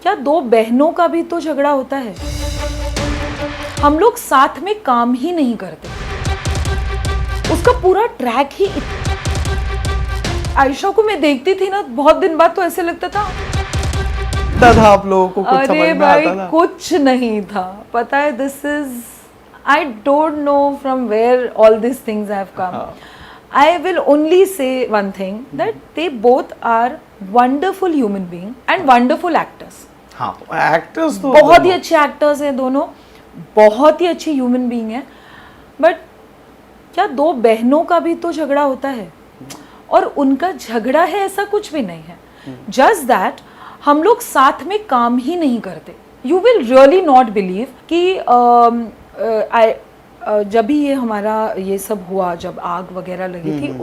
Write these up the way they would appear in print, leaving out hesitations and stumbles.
क्या दो बहनों का भी तो झगड़ा होता है? हम लोग साथ में काम ही नहीं करते। उसका पूरा ट्रैक ही आयशा को मैं देखती थी ना, बहुत दिन बाद तो ऐसे लगता था था आप लोगों को कुछ समझ में भाई आता था? कुछ नहीं था। पता है, this is I don't know from where all this things have come. I will only say one thing, that they both are wonderful human being and wonderful actors. हाँ, एक्टर्स तो बहुत ही अच्छे एक्टर्स हैं दोनों, बहुत ही अच्छी ह्यूमन बीइंग है। But क्या दो बहनों का भी तो झगड़ा होता है? और उनका झगड़ा है ऐसा कुछ भी नहीं है, जस्ट दैट हम लोग साथ में काम ही नहीं करते। You will really not believe कि जब भी ये हमारा ये सब हुआ, जब आग वगैरह लगी थी,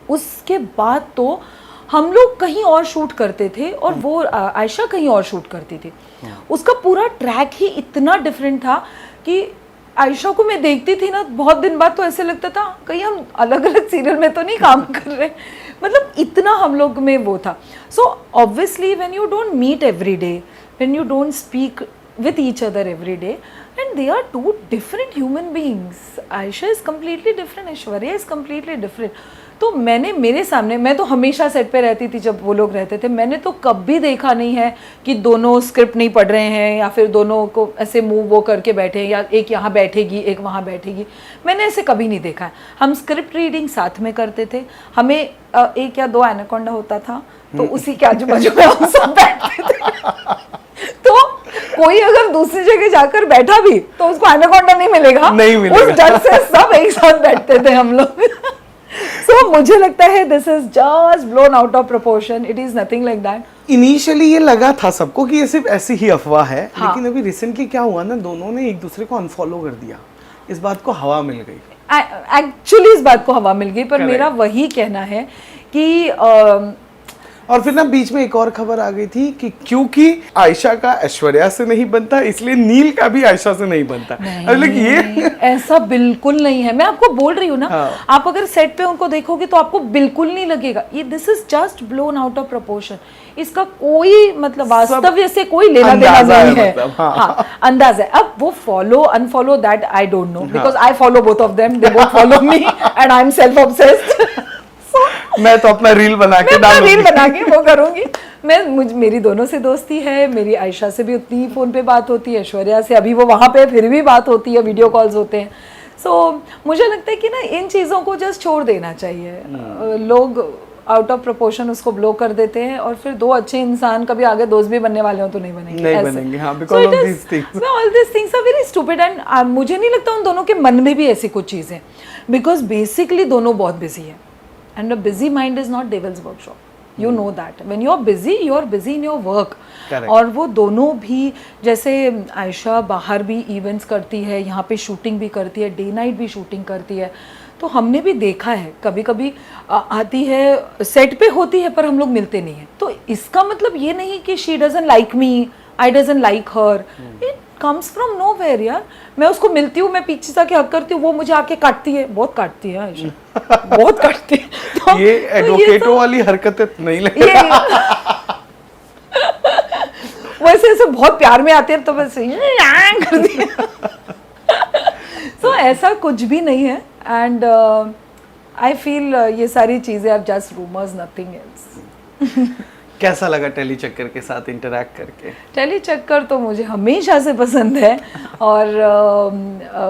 उसके बाद तो हम लोग कहीं और शूट करते थे और वो आयशा कहीं और शूट करती थी। उसका पूरा ट्रैक ही इतना डिफरेंट था कि आयशा को मैं देखती थी ना, बहुत दिन बाद तो ऐसे लगता था कहीं हम अलग अलग सीरियल में तो नहीं काम कर रहे। मतलब इतना हम लोग में वो था। So obviously when you don't meet every day, when you don't speak with each other every day, and they are two different human beings. Aisha is completely different, Aishwarya is completely different. तो मैंने मेरे सामने, मैं तो हमेशा set पे रहती थी जब वो लोग रहते थे, मैंने तो कभी देखा नहीं है कि दोनों स्क्रिप्ट नहीं पढ़ रहे हैं या फिर दोनों को ऐसे मुंह वो करके बैठे हैं या एक यहाँ बैठेगी एक वहाँ बैठेगी। मैंने ऐसे कभी नहीं देखा है। हम स्क्रिप्ट रीडिंग साथ में करते थे। हमें एक या दो एनाकोंडा होता था, तो उसी के आजू बाजू में हम सब बैठते थे। तो कोई अगर दूसरी जगह जाकर बैठा भी तो उसको एनाकोंडा नहीं मिलेगा, उस डर से सब एक साथ बैठते थे हम लोग। So, मुझे लगता है this is just blown out of proportion, it is nothing like that. Initially ये लगा था सबको कि ये सिर्फ ऐसी ही अफवाह है, हाँ। लेकिन अभी रिसेंटली क्या हुआ ना, दोनों ने एक दूसरे को अनफॉलो कर दिया। इस बात को हवा मिल गई। एक्चुअली इस बात को हवा मिल गई, पर मेरा वही कहना है कि और फिर ना बीच में एक और खबर आ गई थी कि क्योंकि आयशा का ऐश्वर्या से नहीं बनता, इसलिए नील का भी आयशा से नहीं बनता। नहीं, ये ऐसा बिल्कुल नहीं है। मैं आपको बोल रही हूँ ना, हाँ। आप अगर सेट पे उनको देखोगे तो आपको बिल्कुल नहीं लगेगा। ये this is just blown out of proportion. इसका कोई मतलब वास्तव्य से कोई लेना देना नहीं है। मतलब, हाँ। हाँ, अंदाज है। अब वो follow unfollow that I don't no, because I follow both of them, they both follow me and I am self obsessed. मैं तो अपना रील बना के वो करूंगी। मेरी दोनों से दोस्ती है, मेरी आयशा से भी उतनी ही फोन पे बात होती है, ऐश्वर्या से अभी वो वहाँ पे फिर भी बात होती है, वीडियो कॉल्स होते हैं। सो मुझे लगता है कि ना इन चीज़ों को जस्ट छोड़ देना चाहिए। लोग आउट ऑफ प्रोपोर्शन उसको ब्लो कर देते हैं और फिर दो अच्छे इंसान कभी आगे दोस्त भी बनने वाले हो तो नहीं बनेंगे। हाँ, because of these things. All these things are very stupid and मुझे नहीं लगता उन दोनों के मन में भी ऐसी कुछ चीज़ें, बिकॉज बेसिकली दोनों बहुत बिजी है। And a busy mind is not devil's workshop. You know that. When you are busy in your work. Correct. और वो दोनों भी, जैसे आयशा बाहर भी इवेंट्स करती है, यहाँ पे शूटिंग भी करती है, डे नाइट भी शूटिंग करती है। तो हमने भी देखा है, कभी कभी आती है, सेट पे होती है, पर हम लोग मिलते नहीं हैं। तो इसका मतलब ये नहीं कि she doesn't like me, I doesn't like her. It comes from nowhere यार। मैं उसको मिलती हूँ, मैं पीछे से आके हक करती हूँ, वो मुझे आके काटती है, बहुत काटती है आयशा। बहुत काटती है। तो ये एडवोकेटों वाली हरकतें नहीं लग वैसे ऐसे बहुत प्यार में आती है तो बस कर दी। So ऐसा कुछ भी नहीं है एंड आई फील ये सारी चीजें अब जस्ट रूमर्स, नथिंग एल्स। कैसा लगा टेली चक्कर के साथ इंटरैक्ट करके? टेली चक्कर तो मुझे हमेशा से पसंद है और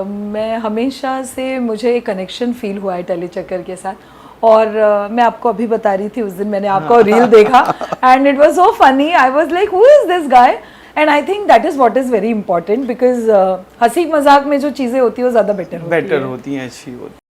मैं हमेशा से, मुझे एक कनेक्शन फील हुआ है टेली चक्कर के साथ। और मैं आपको अभी बता रही थी, उस दिन मैंने आपका रील देखा and it was so funny. I was like who is this guy, and I think that is what is very important, because हंसी मजाक में जो चीज़ें होती है वो ज़्यादा बेटर होती है, अच्छी होती है।